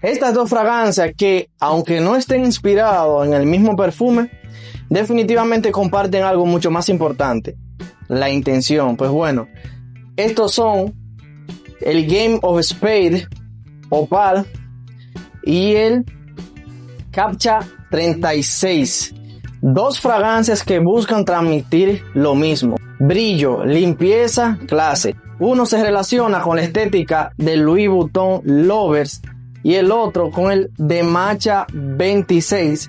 Estas dos fragancias que, aunque no estén inspirados en el mismo perfume, definitivamente comparten algo mucho más importante: la intención. Pues bueno, estos son el Game of Spades Opal y el Captcha 36. Dos fragancias que buscan transmitir lo mismo: brillo, limpieza, clase. Uno se relaciona con la estética del Louis Vuitton Lovers y el otro con el de Matcha 26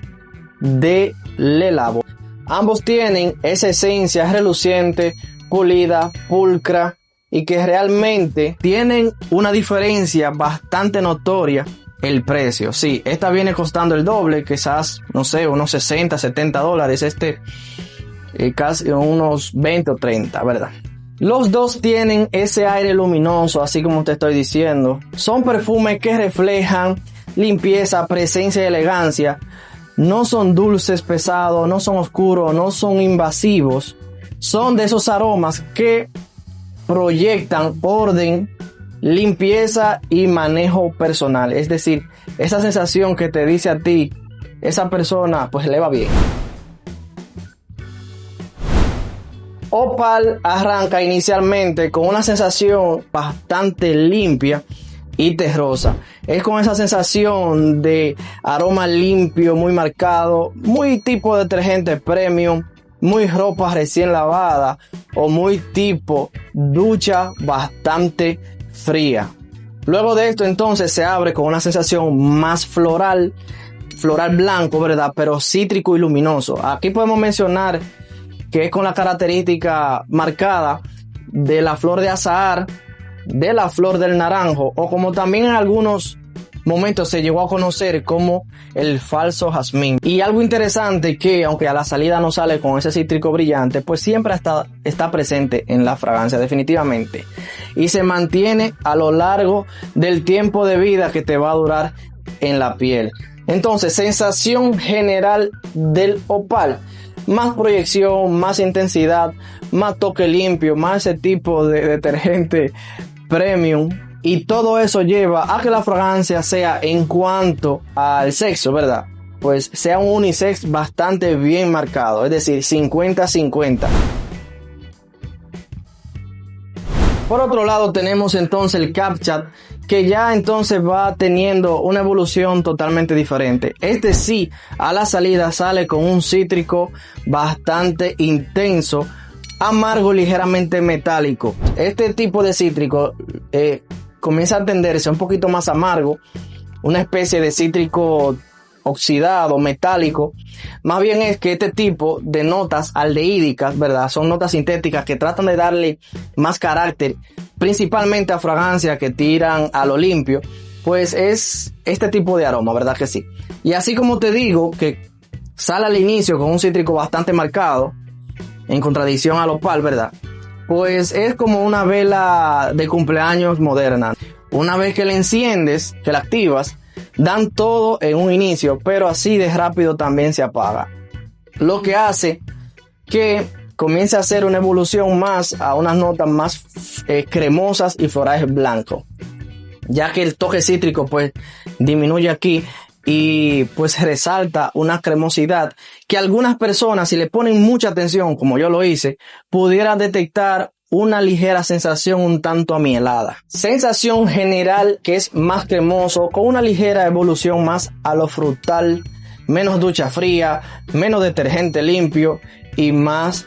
de Le Labo. Ambos tienen esa esencia reluciente, pulida, pulcra, y que realmente tienen una diferencia bastante notoria. El precio, sí, esta viene costando el doble, quizás, no sé, unos 60, 70 dólares, casi unos 20 o 30, ¿verdad? Los dos tienen ese aire luminoso, así como te estoy diciendo. Son perfumes que reflejan limpieza, presencia y elegancia. No son dulces, pesados, no son oscuros, no son invasivos. Son de esos aromas que proyectan orden, limpieza y manejo personal. Es decir, esa sensación que te dice a ti, esa persona pues le va bien. Opal arranca inicialmente con una sensación bastante limpia y terrosa. Es con esa sensación de aroma limpio muy marcado, muy tipo detergente premium, muy ropa recién lavada o muy tipo ducha bastante fría. Luego de esto entonces se abre con una sensación más floral blanco, ¿verdad? Pero cítrico y luminoso. Aquí podemos mencionar que es con la característica marcada de la flor de azahar, de la flor del naranjo, o como también en algunos momentos se llegó a conocer como el falso jazmín. Y algo interesante que, aunque a la salida no sale con ese cítrico brillante, pues siempre está presente en la fragancia definitivamente, y se mantiene a lo largo del tiempo de vida que te va a durar en la piel. Entonces, sensación general del Opal: más proyección, más intensidad, más toque limpio, más ese tipo de detergente premium. Y todo eso lleva a que la fragancia sea, en cuanto al sexo, ¿verdad?, pues sea un unisex bastante bien marcado. Es decir, 50-50. Por otro lado tenemos entonces el Captcha, que ya entonces va teniendo una evolución totalmente diferente. Este sí, a la salida sale con un cítrico bastante intenso, amargo, ligeramente metálico. Este tipo de cítrico comienza a tenderse un poquito más amargo, una especie de cítrico oxidado, metálico. Más bien es que este tipo de notas aldehídicas, ¿verdad?, son notas sintéticas que tratan de darle más carácter, principalmente a fragancias que tiran a lo limpio. Pues es este tipo de aroma, ¿verdad que sí? Y así como te digo que sale al inicio con un cítrico bastante marcado, en contradicción al Opal, ¿verdad?, pues es como una vela de cumpleaños moderna. Una vez que la enciendes, que la activas, dan todo en un inicio, pero así de rápido también se apaga. Lo que hace que comience a hacer una evolución más a unas notas más cremosas y florales blancos, ya que el toque cítrico pues disminuye aquí y pues resalta una cremosidad que algunas personas, si le ponen mucha atención, como yo lo hice, pudieran detectar una ligera sensación un tanto amielada. Sensación general que es más cremoso, con una ligera evolución más a lo frutal, menos ducha fría, menos detergente limpio y más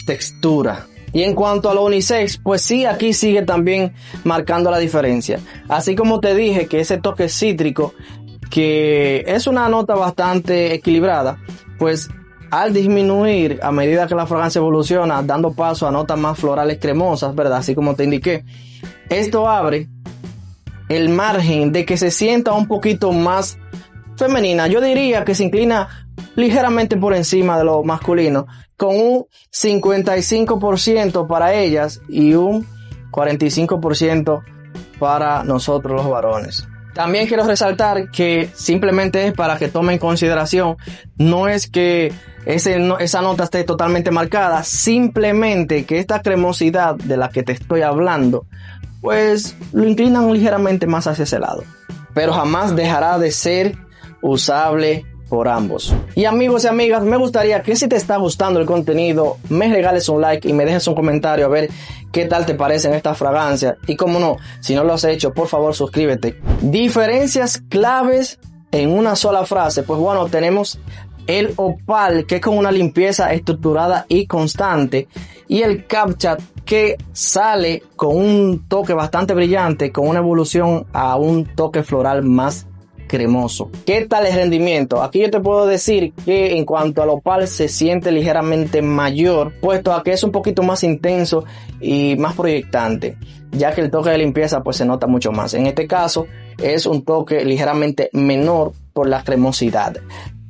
textura. Y en cuanto a lo unisex, pues sí, aquí sigue también marcando la diferencia. Así como te dije que ese toque cítrico, que es una nota bastante equilibrada, pues al disminuir a medida que la fragancia evoluciona, dando paso a notas más florales cremosas, ¿verdad?, así como te indiqué, esto abre el margen de que se sienta un poquito más femenina. Yo diría que se inclina ligeramente por encima de lo masculino, con un 55% para ellas y un 45% para nosotros los varones. También quiero resaltar que simplemente es para que tomen en consideración, no es que esa nota esté totalmente marcada, simplemente que esta cremosidad de la que te estoy hablando, pues lo inclinan ligeramente más hacia ese lado. pero jamás dejará de ser usable por ambos. Y amigos y amigas, me gustaría que si te está gustando el contenido, me regales un like y me dejes un comentario a ver qué tal te parecen estas fragancias. Y como no, si no lo has hecho, por favor suscríbete. Diferencias claves en una sola frase. Pues bueno, tenemos el Opal, que es con una limpieza estructurada y constante, y el CapChat, que sale con un toque bastante brillante, con una evolución a un toque floral más cremoso. ¿Qué tal el rendimiento? Aquí yo te puedo decir que en cuanto al Opal se siente ligeramente mayor, puesto a que es un poquito más intenso y más proyectante, ya que el toque de limpieza pues se nota mucho más. En este caso es un toque ligeramente menor por la cremosidad,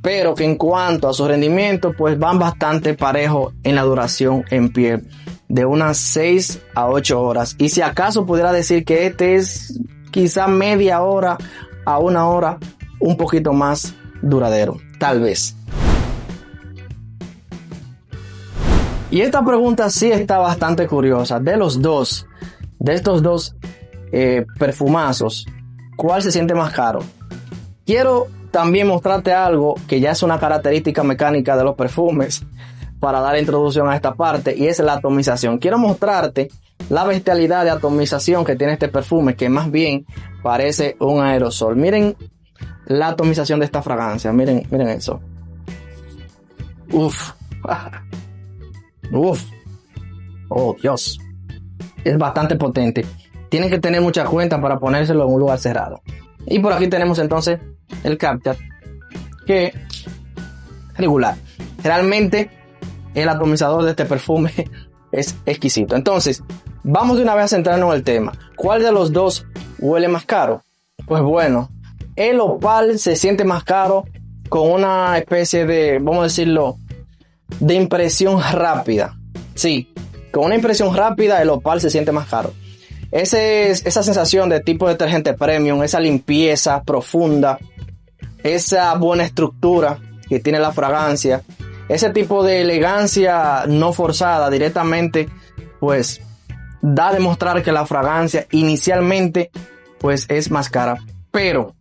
pero que en cuanto a su rendimiento pues van bastante parejo en la duración en piel, de unas 6 a 8 horas, y si acaso pudiera decir que este es quizá media hora a una hora un poquito más duradero, tal vez. Y esta pregunta sí está bastante curiosa. De estos dos perfumazos, ¿cuál se siente más caro? Quiero también mostrarte algo que ya es una característica mecánica de los perfumes para dar introducción a esta parte, y es la atomización. Quiero mostrarte la bestialidad de atomización que tiene este perfume, que más bien parece un aerosol. Miren la atomización de esta fragancia. Miren eso. Uf. Uf. Oh, Dios. Es bastante potente. Tienen que tener mucha cuenta para ponérselo en un lugar cerrado. Y por aquí tenemos entonces el CapChat, que regular. Realmente el atomizador de este perfume es exquisito. Entonces, vamos de una vez a centrarnos en el tema. ¿Cuál de los dos huele más caro? Pues bueno, el Opal se siente más caro con una especie de, vamos a decirlo, de impresión rápida. Sí, con una impresión rápida el Opal se siente más caro. Esa sensación de tipo detergente premium, esa limpieza profunda, esa buena estructura que tiene la fragancia, ese tipo de elegancia no forzada directamente, pues da a demostrar que la fragancia inicialmente pues es más cara. Pero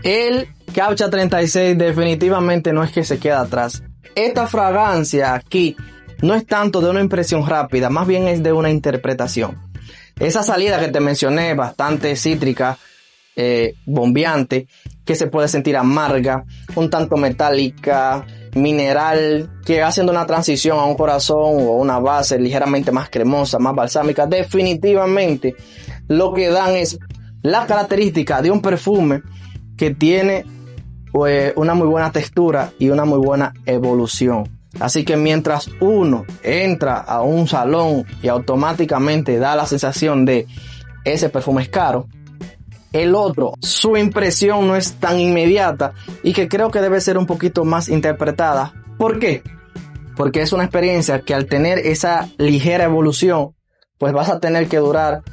el CapChat 36 definitivamente no es que se queda atrás. Esta fragancia aquí no es tanto de una impresión rápida, más bien es de una interpretación. Esa salida que te mencioné, bastante cítrica, bombeante, que se puede sentir amarga, un tanto metálica, mineral, que haciendo una transición a un corazón o una base ligeramente más cremosa, más balsámica, definitivamente lo que dan es la característica de un perfume que tiene pues una muy buena textura y una muy buena evolución. Así que mientras uno entra a un salón y automáticamente da la sensación de ese perfume es caro, el otro, su impresión no es tan inmediata y que creo que debe ser un poquito más interpretada. ¿Por qué? Porque es una experiencia que al tener esa ligera evolución, pues vas a tener que durar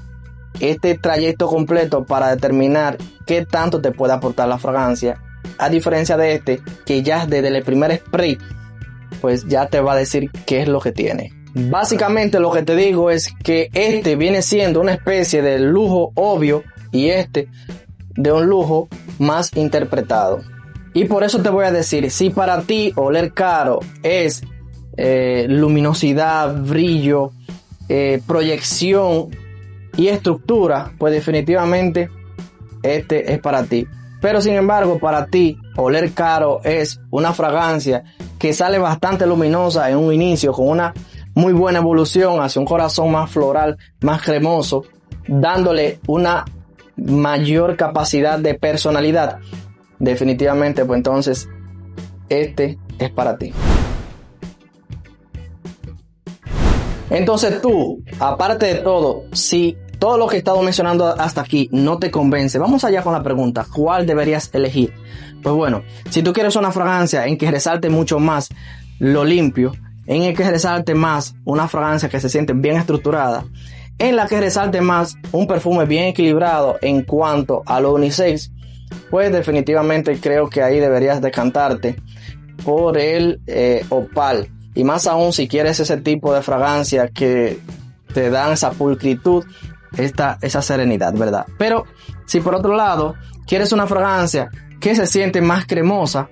este trayecto completo para determinar qué tanto te puede aportar la fragancia, a diferencia de este, que ya desde el primer spray pues ya te va a decir qué es lo que tiene. Básicamente lo que te digo es que este viene siendo una especie de lujo obvio y este de un lujo más interpretado. Y por eso te voy a decir, si para ti oler caro es luminosidad, brillo, proyección y estructura, pues definitivamente este es para ti. Pero sin embargo, para ti oler caro es una fragancia que sale bastante luminosa en un inicio, con una muy buena evolución hacia un corazón más floral, más cremoso, dándole una mayor capacidad de personalidad. Definitivamente, pues entonces este es para ti. Entonces tú, aparte de todo, si todo lo que he estado mencionando hasta aquí no te convence, vamos allá con la pregunta, ¿cuál deberías elegir? Pues bueno, si tú quieres una fragancia en que resalte mucho más lo limpio, en el que resalte más una fragancia que se siente bien estructurada, en la que resalte más un perfume bien equilibrado en cuanto a lo unisex, pues definitivamente creo que ahí deberías decantarte por el Opal. Y más aún si quieres ese tipo de fragancia que te dan esa pulcritud, esa serenidad, ¿verdad? Pero si por otro lado quieres una fragancia que se siente más cremosa,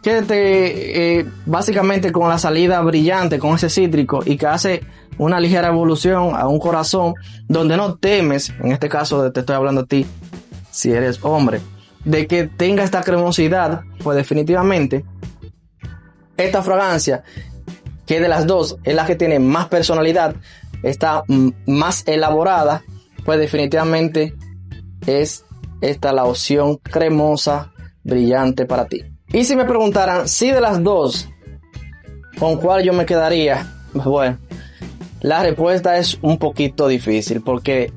quédate básicamente con la salida brillante, con ese cítrico, y que hace una ligera evolución a un corazón donde no temes, en este caso te estoy hablando a ti, si eres hombre, de que tenga esta cremosidad. Pues definitivamente esta fragancia, que de las dos es la que tiene más personalidad, está más elaborada, pues definitivamente es esta la opción cremosa, brillante para ti. Y si me preguntaran si de las dos, ¿con cuál yo me quedaría? Bueno, la respuesta es un poquito difícil, porque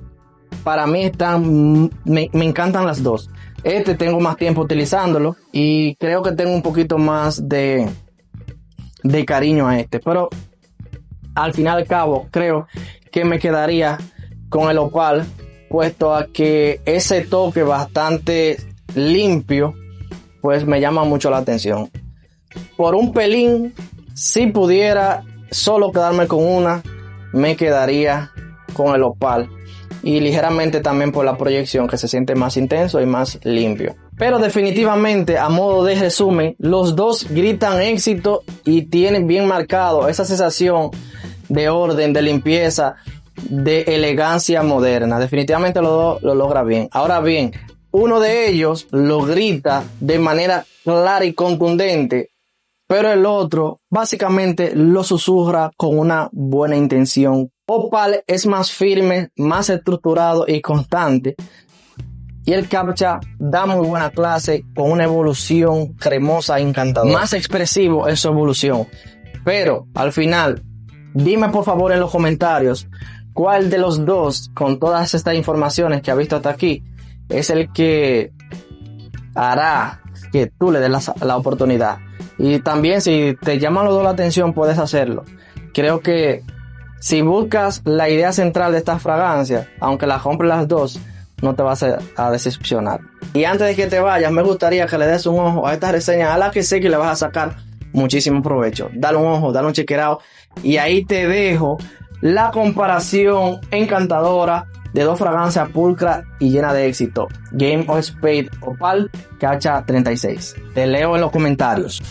para mí me encantan las dos. Tengo más tiempo utilizándolo y creo que tengo un poquito más de cariño a pero al fin y al cabo creo que me quedaría con el Opal, puesto a que ese toque bastante limpio pues me llama mucho la atención. Por un pelín, si pudiera solo quedarme con una, me quedaría con el Opal, y ligeramente también por la proyección, que se siente más intenso y más limpio. Pero definitivamente, a modo de resumen, los dos gritan éxito y tienen bien marcado esa sensación de orden, de limpieza, de elegancia moderna. Definitivamente los dos lo logra bien. Ahora bien, uno de ellos lo grita de manera clara y contundente, pero el otro básicamente lo susurra con una buena intención. Opal es más firme, más estructurado y constante, y el CAPTCHA da muy buena clase con una evolución cremosa e encantadora, más expresivo en su evolución. Pero al final, dime por favor en los comentarios cuál de los dos, con todas estas informaciones que has visto hasta aquí, es el que hará que tú le des la oportunidad. Y también, si te llaman los dos la atención, puedes hacerlo. Creo que si buscas la idea central de esta fragancia, aunque la compres las dos, no te vas a decepcionar. Y antes de que te vayas, me gustaría que le des un ojo a esta reseña, a la que sé que le vas a sacar muchísimo provecho. Dale un ojo, dale un chequeado, y ahí te dejo la comparación encantadora de dos fragancias pulcras y llenas de éxito: Game of Spades Opal CAPTCHA 36. Te leo en los comentarios.